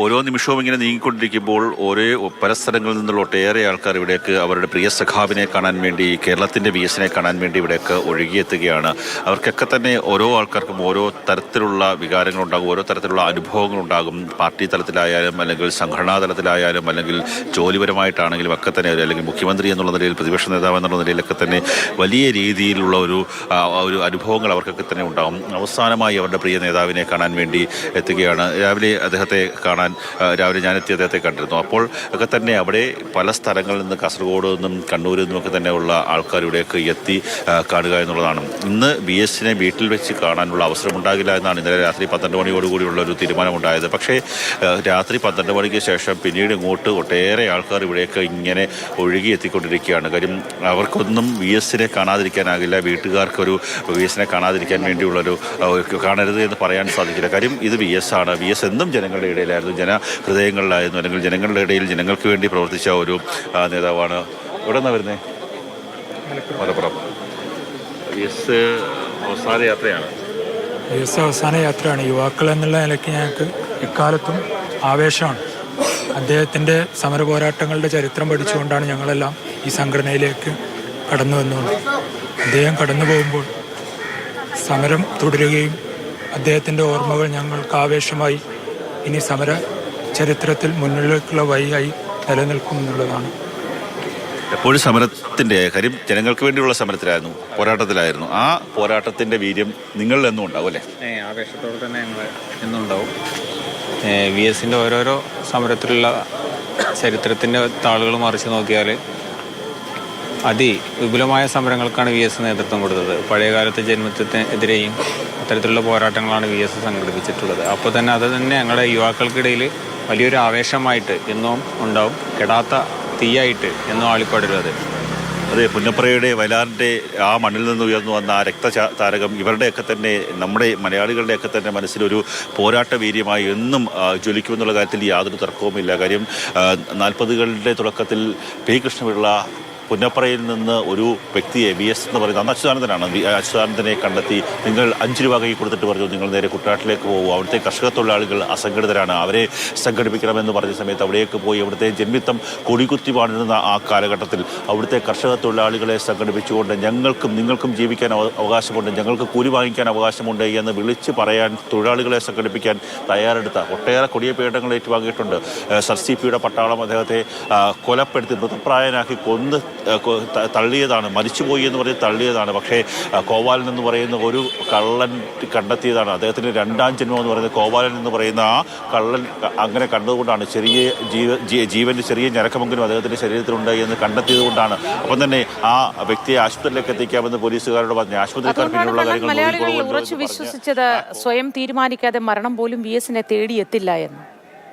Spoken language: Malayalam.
ഓരോ നിമിഷവും ഇങ്ങനെ നീങ്ങിക്കൊണ്ടിരിക്കുമ്പോൾ പല സ്ഥലങ്ങളിൽ നിന്നുള്ള ഒട്ടേറെ ആൾക്കാർ ഇവിടേക്ക് അവരുടെ പ്രിയ സഖാവിനെ കാണാൻ വേണ്ടി, കേരളത്തിൻ്റെ വിഎസിനെ കാണാൻ വേണ്ടി ഇവിടേക്ക് ഒഴുകിയെത്തുകയാണ്. അവർക്കൊക്കെ തന്നെ ഓരോ ആൾക്കാർക്കും ഓരോ തരത്തിലുള്ള വികാരങ്ങളുണ്ടാകും, ഓരോ തരത്തിലുള്ള അനുഭവങ്ങളുണ്ടാകും. പാർട്ടി തലത്തിലായാലും അല്ലെങ്കിൽ സംഘടനാ തലത്തിലായാലും അല്ലെങ്കിൽ ജോലിപരമായിട്ടാണെങ്കിലും ഒക്കെ തന്നെ, അല്ലെങ്കിൽ മുഖ്യമന്ത്രി എന്നുള്ള നിലയിൽ, പ്രതിപക്ഷ നേതാവ് എന്നുള്ള നിലയിലൊക്കെ തന്നെ വലിയ രീതിയിലുള്ള ഒരു അനുഭവങ്ങൾ അവർക്കൊക്കെ തന്നെ ഉണ്ടാകും. അവസാനമായി അവരുടെ പ്രിയ നേതാവിനെ കാണാൻ വേണ്ടി എത്തുകയാണ്. രാവിലെ രാവിലെ ഞാനെത്തി അദ്ദേഹത്തെ കണ്ടിരുന്നു. അപ്പോൾ ഒക്കെ തന്നെ അവിടെ പല സ്ഥലങ്ങളിൽ നിന്ന്, കാസർഗോഡ് നിന്നും കണ്ണൂരിൽ നിന്നുമൊക്കെ തന്നെ ഉള്ള ആൾക്കാർ ഇവിടേക്ക് എത്തി കാണുക എന്നുള്ളതാണ്. ഇന്ന് വിഎസിനെ വീട്ടിൽ വെച്ച് കാണാനുള്ള അവസരമുണ്ടാകില്ല എന്നാണ് ഇന്നലെ രാത്രി 12 മണിയോടുകൂടിയുള്ള ഒരു തീരുമാനമുണ്ടായത്. പക്ഷേ രാത്രി 12 മണിക്ക് ശേഷം പിന്നീട് ഇങ്ങോട്ട് ഒട്ടേറെ ആൾക്കാർ ഇവിടേക്ക് ഇങ്ങനെ ഒഴുകി എത്തിക്കൊണ്ടിരിക്കുകയാണ്. കാര്യം അവർക്കൊന്നും വിഎസിനെ കാണാതിരിക്കാനാകില്ല, വീട്ടുകാർക്കൊരു വിഎസിനെ കാണാതിരിക്കാൻ വേണ്ടിയുള്ളൊരു കാണരുത് എന്ന് പറയാൻ സാധിക്കില്ല. കാര്യം ഇത് വിഎസ് ആണ്. വിഎസ് എന്നും ജനങ്ങളുടെ ഇടയിലായിരുന്നു, ജനഹൃദയങ്ങളിലായിരുന്നു, അല്ലെങ്കിൽ ജനങ്ങളുടെ ഇടയിൽ ജനങ്ങൾക്ക് വേണ്ടി പ്രവർത്തിച്ച ഒരു നേതാവാണ്. എവിടെ നിന്നാണ് വരുന്നത്? മലപ്പുറം. വിഎസ് അവസാന യാത്രയാണ്. വിഎസ് അവസാന യാത്രയാണ്. യുവാക്കൾ എന്നുള്ള നിലയ്ക്ക് ഞങ്ങൾക്ക് എക്കാലത്തും ആവേശമാണ്. അദ്ദേഹത്തിൻ്റെ സമര പോരാട്ടങ്ങളുടെ ചരിത്രം പഠിച്ചുകൊണ്ടാണ് ഞങ്ങളെല്ലാം ഈ സംഘടനയിലേക്ക് കടന്നു വന്നത്. അദ്ദേഹം കടന്നു പോകുമ്പോൾ സമരം തുടരുകയും അദ്ദേഹത്തിൻ്റെ ഓർമ്മകൾ ഞങ്ങൾക്ക് ആവേശമായി ഇനി സമര ചരിത്രത്തിൽ മുന്നിലേക്കുള്ള വഴിയായി നിലനിൽക്കുമെന്നുള്ളതാണ്. എപ്പോഴും സമരത്തിൻ്റെ കാര്യം ജനങ്ങൾക്ക് വേണ്ടിയുള്ള സമരത്തിലായിരുന്നു, പോരാട്ടത്തിലായിരുന്നു. ആ പോരാട്ടത്തിൻ്റെ വീര്യം നിങ്ങളിൽ എന്നും ഉണ്ടാവും അല്ലേ? ആവേശത്തോടെ തന്നെ ഞങ്ങൾ എന്നും ഉണ്ടാവും. വിഎസിൻ്റെ ഓരോരോ സമരത്തിലുള്ള ചരിത്രത്തിൻ്റെ താളുകൾ മറിച്ച് നോക്കിയാൽ വിപുലമായ സമരങ്ങൾക്കാണ് വിഎസ് നേതൃത്വം കൊടുത്തത്. പഴയകാലത്തെ ജന്മത്തിനെതിരെയും അത്തരത്തിലുള്ള പോരാട്ടങ്ങളാണ് വിഎസ് സംഘടിപ്പിച്ചിട്ടുള്ളത്. അപ്പോൾ തന്നെ അത് തന്നെ ഞങ്ങളുടെ യുവാക്കൾക്കിടയിൽ വലിയൊരു ആവേശമായിട്ട് എന്നും ഉണ്ടാവും, കെടാത്ത തീയായിട്ട് എന്നും ആളിപ്പടരും. അതെ, പുന്നപ്രയുടെ വയലാറിൻ്റെ ആ മണ്ണിൽ നിന്ന് ഉയർന്നു വന്ന ആ രക്തതാരകം ഇവരുടെയൊക്കെ തന്നെ, നമ്മുടെ മലയാളികളുടെയൊക്കെ തന്നെ മനസ്സിലൊരു പോരാട്ട വീര്യമായി എന്നും ജ്വലിക്കുമെന്നുള്ള കാര്യത്തിൽ യാതൊരു തർക്കവുമില്ല. കാര്യം 40കളുടെ തുടക്കത്തിൽ പി കൃഷ്ണപിള്ള പുന്നപ്രയിൽ നിന്ന് ഒരു വ്യക്തിയെ, വിഎസ് എന്ന് പറയുന്നത് അന്ന് അച്യുതാനന്ദനാണ്, അച്യുതാനന്ദനെ കണ്ടെത്തി നിങ്ങൾ 5 രൂപ കൈ കൊടുത്തിട്ട് പറഞ്ഞു നിങ്ങൾ നേരെ കുട്ടനാട്ടിലേക്ക് പോകും, അവിടുത്തെ കർഷക തൊഴിലാളികൾ അസംഘടിതരാണ്, അവരെ സംഘടിപ്പിക്കണമെന്ന് പറഞ്ഞ സമയത്ത് അവിടേക്ക് പോയി അവിടുത്തെ ജന്മിത്തം കൊടികുത്തി പാടുന്ന ആ കാലഘട്ടത്തിൽ അവിടുത്തെ കർഷക തൊഴിലാളികളെ സംഘടിപ്പിച്ചുകൊണ്ട് ഞങ്ങൾക്കും നിങ്ങൾക്കും ജീവിക്കാൻ അവകാശമുണ്ട്, ഞങ്ങൾക്ക് കൂലി വാങ്ങിക്കാൻ അവകാശമുണ്ട് എന്ന് വിളിച്ച് പറയാൻ, തൊഴിലാളികളെ സംഘടിപ്പിക്കാൻ തയ്യാറെടുത്ത ഒട്ടേറെ കൊടിയ പീഡനങ്ങൾ ഏറ്റുവാങ്ങിയിട്ടുണ്ട്. SRCPയുടെ പട്ടാളം അദ്ദേഹത്തെ കൊലപ്പെടുത്തി മൃതപ്രായനാക്കി കൊന്ന് തള്ളിയതാണ്, മരിച്ചുപോയി എന്ന് പറഞ്ഞ് തള്ളിയതാണ്. പക്ഷേ കോവാലൻ എന്ന് പറയുന്ന ഒരു കള്ളൻ കണ്ടെത്തിയതാണ്. അദ്ദേഹത്തിന് 2ാം ജന്മം എന്ന് പറയുന്നത് കോവാലൻ എന്ന് പറയുന്ന ആ കള്ളൻ അങ്ങനെ കണ്ടതുകൊണ്ടാണ്, ചെറിയ ജീവൻ്റെ ചെറിയ ഞരക്കമെങ്കിലും അദ്ദേഹത്തിൻ്റെ ശരീരത്തിലുണ്ട് എന്ന് കണ്ടെത്തിയത് കൊണ്ടാണ്. അപ്പം തന്നെ ആ വ്യക്തിയെ ആശുപത്രിയിലേക്ക് എത്തിക്കാമെന്ന് പോലീസുകാരോട് പറഞ്ഞു. ആശുപത്രിക്കാർ പിന്നെയുള്ള കാര്യങ്ങൾ മലയാളികൾ ഉറച്ചു വിശ്വസിച്ചത് സ്വയം തീരുമാനിക്കാതെ മരണം പോലും വിഎസിനെ തേടിയെത്തില്ല എന്ന്.